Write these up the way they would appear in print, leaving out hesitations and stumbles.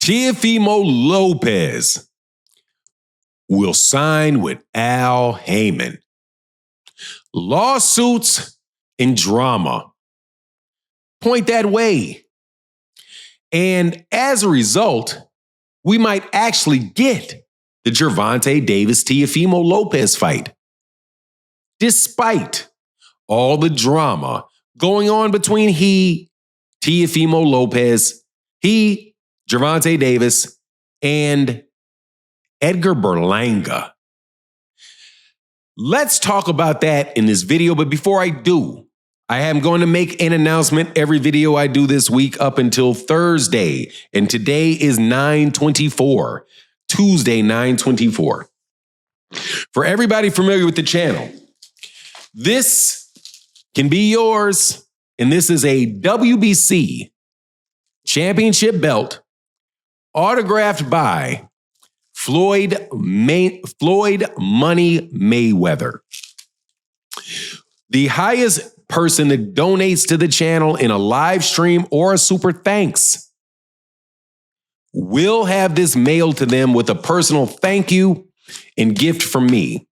Teofimo Lopez will sign with Haymon. Lawsuits and drama point that way. And as a result, we might actually get the Gervonta Davis-Teofimo Lopez fight. Despite all the drama going on between Teofimo Lopez, Gervonta Davis, and Edgar Berlanga. Let's talk about that in this video, but before I do, I am going to make an announcement every video I do this week up until Thursday, and today is 9/24, Tuesday, 9/24. For everybody familiar with the channel, this can be yours, and this is a WBC championship belt autographed by Floyd Money Mayweather. The highest person that donates to the channel in a live stream or a super thanks will have this mailed to them with a personal thank you and gift from me.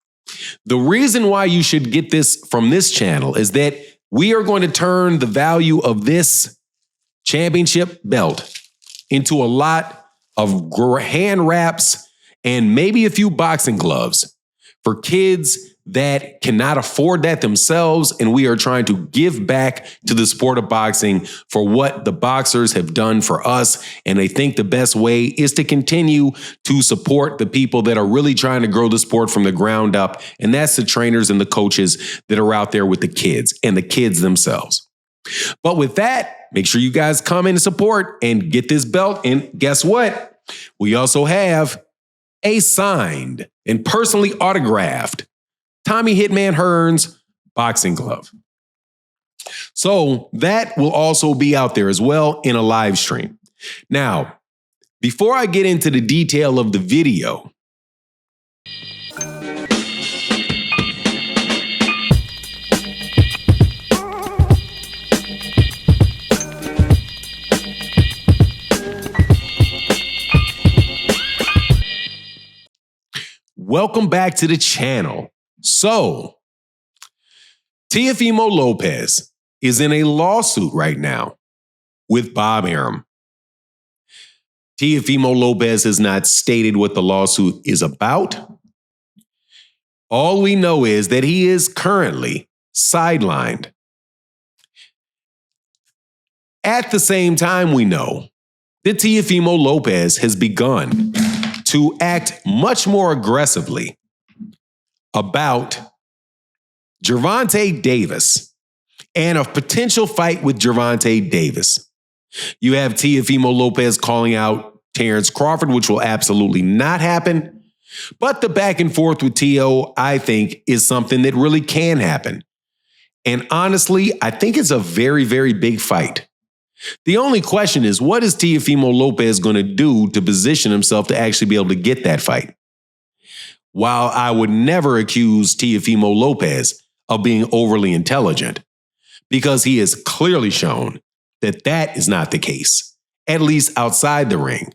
The reason why you should get this from this channel is that we are going to turn the value of this championship belt into a lot of hand wraps and maybe a few boxing gloves for kids that cannot afford that themselves. And we are trying to give back to the sport of boxing for what the boxers have done for us. And I think the best way is to continue to support the people that are really trying to grow the sport from the ground up. And that's the trainers and the coaches that are out there with the kids and the kids themselves. But with that, make sure you guys come in and support and get this belt. And guess what? We also have a signed and personally autographed Tommy Hitman Hearns boxing glove. So that will also be out there as well in a live stream. Now, before I get into the detail of the video, welcome back to the channel. So, Teofimo Lopez is in a lawsuit right now with Bob Arum. Teofimo Lopez has not stated what the lawsuit is about. All we know is that he is currently sidelined. At the same time, we know that Teofimo Lopez has begun to act much more aggressively about Gervonta Davis and a potential fight with Gervonta Davis. You have Teofimo Lopez calling out Terrence Crawford, which will absolutely not happen. But the back and forth with Teo, I think, is something that really can happen. And honestly, I think it's a very, very big fight. The only question is, what is Teofimo Lopez going to do to position himself to actually be able to get that fight? While I would never accuse Teofimo Lopez of being overly intelligent, because he has clearly shown that that is not the case, at least outside the ring.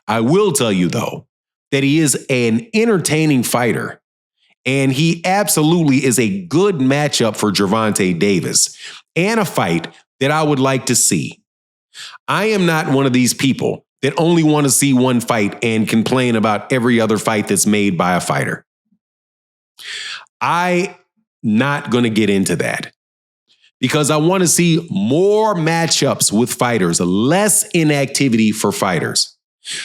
I will tell you, though, that he is an entertaining fighter, and he absolutely is a good matchup for Gervonta Davis, and a fight that I would like to see. I am not one of these people that only want to see one fight and complain about every other fight that's made by a fighter. I'm not going to get into that because I want to see more matchups with fighters, less inactivity for fighters.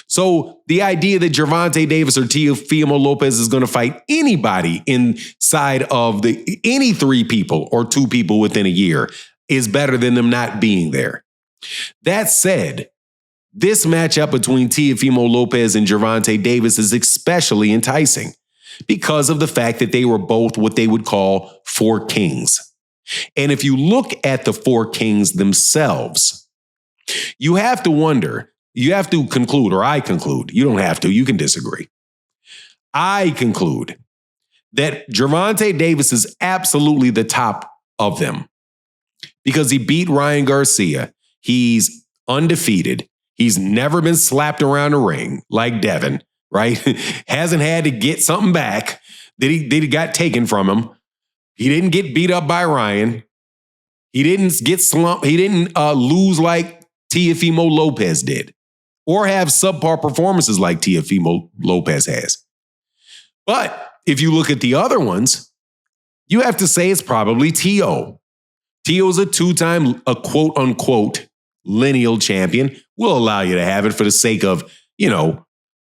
So the idea that Gervonta Davis or Teofimo Lopez is going to fight anybody inside of any three people or two people within a year is better than them not being there. That said, this matchup between Teofimo Lopez and Gervonta Davis is especially enticing because of the fact that they were both what they would call four kings. And if you look at the four kings themselves, you have to wonder, you have to conclude, or I conclude, you don't have to, you can disagree. I conclude that Gervonta Davis is absolutely the top of them because he beat Ryan Garcia. He's undefeated. He's never been slapped around the ring like Devin, right? Hasn't had to get something back that he got taken from him. He didn't get beat up by Ryan. He didn't get slumped. He didn't lose like Teofimo Lopez did or have subpar performances like Teofimo Lopez has. But if you look at the other ones, you have to say it's probably Teo. Teo's a two-time, a quote-unquote, lineal champion. We'll allow you to have it for the sake of,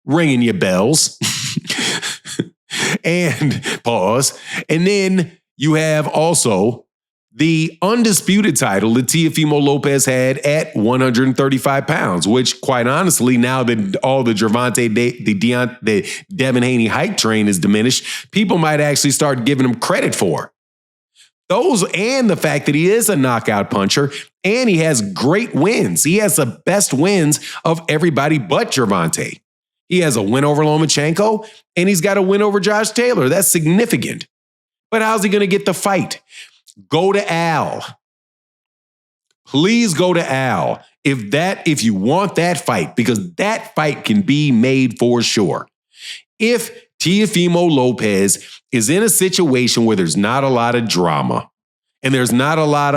ringing your bells. And pause. And then you have also the undisputed title that Teofimo Lopez had at 135 pounds, which quite honestly, now that all the Gervonta, the Devin Haney hype train is diminished, people might actually start giving him credit for. Those and the fact that he is a knockout puncher and he has great wins. He has the best wins of everybody but Gervonta. He has a win over Lomachenko and he's got a win over Josh Taylor. That's significant. But how's he going to get the fight? Go to Al. Please go to Al if you want that fight, because that fight can be made for sure. If Teofimo Lopez is in a situation where there's not a lot of drama and there's not a lot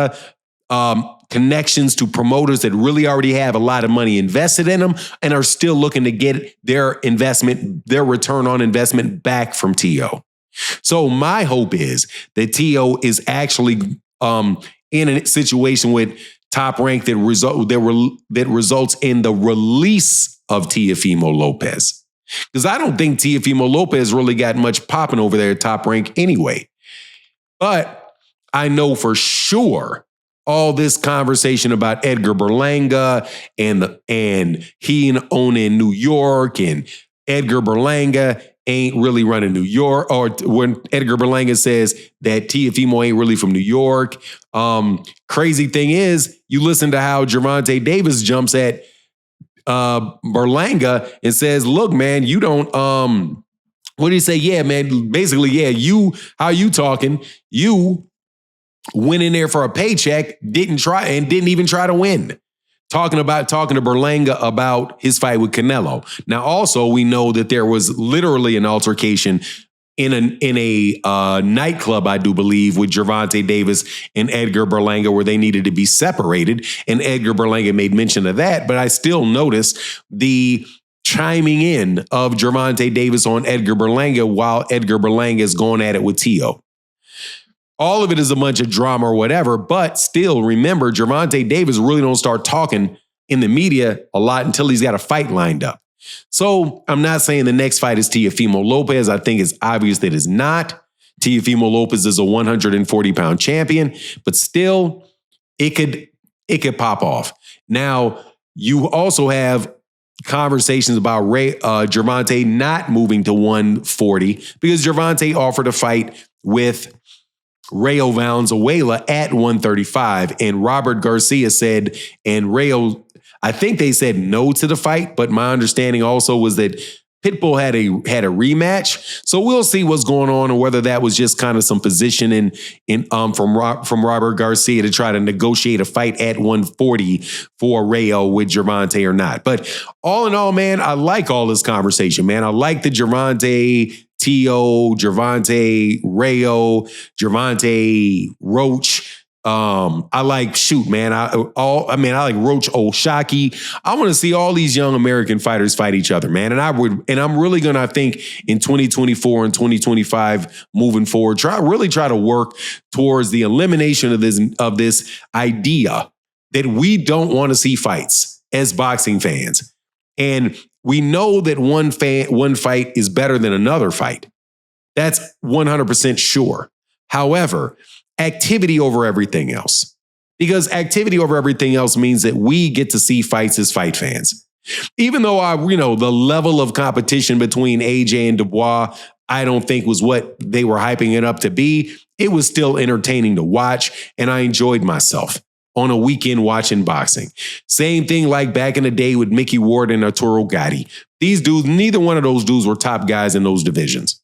of connections to promoters that really already have a lot of money invested in them and are still looking to get their investment, their return on investment back from Teo. So my hope is that Teo is actually in a situation with Top Rank that results in the release of Teofimo Lopez. Because I don't think Teofimo Lopez really got much popping over there at Top Rank anyway. But I know for sure all this conversation about Edgar Berlanga and he owning New York and Edgar Berlanga ain't really running New York, or when Edgar Berlanga says that Teofimo ain't really from New York. Crazy thing is, you listen to how Gervonta Davis jumps at Berlanga and says, look, man, you don't, what do you say? Yeah, man, basically, yeah, how you talking? You went in there for a paycheck, didn't even try to win. Talking to Berlanga about his fight with Canelo. Now, also, we know that there was literally an altercation in a nightclub, I do believe, with Gervonta Davis and Edgar Berlanga, where they needed to be separated. And Edgar Berlanga made mention of that. But I still notice the chiming in of Gervonta Davis on Edgar Berlanga while Edgar Berlanga is going at it with Teo. All of it is a bunch of drama or whatever, but still remember, Gervonta Davis really don't start talking in the media a lot until he's got a fight lined up. So I'm not saying the next fight is Teofimo Lopez. I think it's obvious that it's not. Teofimo Lopez is a 140-pound champion, but still, it could pop off. Now, you also have conversations about Gervonta not moving to 140 because Gervonta offered a fight with Rayo Valenzuela at 135, and Robert Garcia said, and Rayo, I think they said no to the fight, but my understanding also was that Pitbull had a rematch. So we'll see what's going on, or whether that was just kind of some position from Robert Garcia to try to negotiate a fight at 140 for Rayo with Gervonta or not. But all in all, man, I like all this conversation, man. I like the Gervonta, Teo, Gervonta, Rayo, Gervonta, Roach. I like, man. I like Roach Olshaki. I want to see all these young American fighters fight each other, man. And I'm really gonna, I think, in 2024 and 2025 moving forward, try to work towards the elimination of this idea that we don't want to see fights as boxing fans. And we know that one fight is better than another fight. That's 100% sure. However, activity over everything else. Because activity over everything else means that we get to see fights as fight fans. Even though the level of competition between AJ and Dubois, I don't think was what they were hyping it up to be. It was still entertaining to watch, and I enjoyed myself on a weekend watching boxing. Same thing like back in the day with Mickey Ward and Arturo Gatti. These dudes, neither one of those dudes were top guys in those divisions.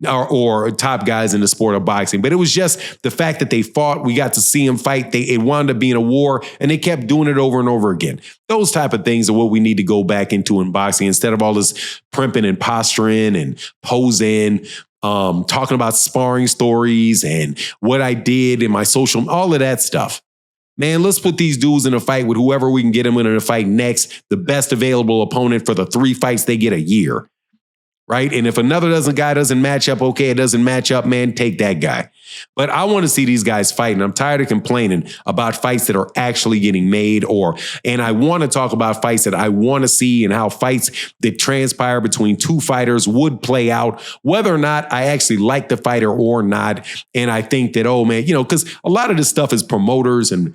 or top guys in the sport of boxing. But it was just the fact that they fought. We got to see them fight. It wound up being a war, and they kept doing it over and over again. Those type of things are what we need to go back into in boxing instead of all this primping and posturing and posing, talking about sparring stories and what I did in my social, all of that stuff. Man, let's put these dudes in a fight with whoever we can get them in a fight next, the best available opponent for the 3 fights they get a year. Right? And if another guy doesn't match up, okay, it doesn't match up, man, take that guy. But I want to see these guys fight, and I'm tired of complaining about fights that are actually getting made, and I want to talk about fights that I want to see and how fights that transpire between 2 fighters would play out, whether or not I actually like the fighter or not. And I think that, oh man, because a lot of this stuff is promoters and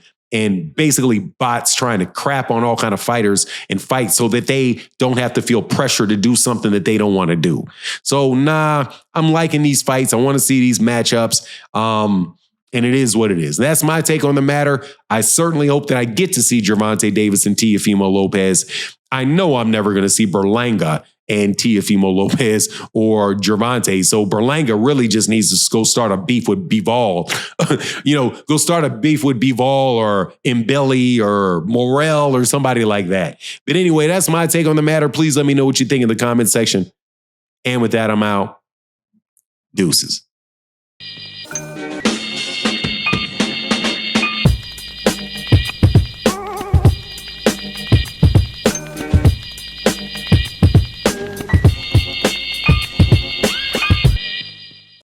basically bots trying to crap on all kind of fighters and fight so that they don't have to feel pressure to do something that they don't want to do. So I'm liking these fights. I want to see these matchups. And it is what it is. That's my take on the matter. I certainly hope that I get to see Gervonta Davis and Teofimo Lopez. I know I'm never going to see Berlanga and Teofimo Lopez or Gervonta. So Berlanga really just needs to go start a beef with Bivol. Go start a beef with Bivol or Mbelly or Morel or somebody like that. But anyway, that's my take on the matter. Please let me know what you think in the comment section. And with that, I'm out. Deuces.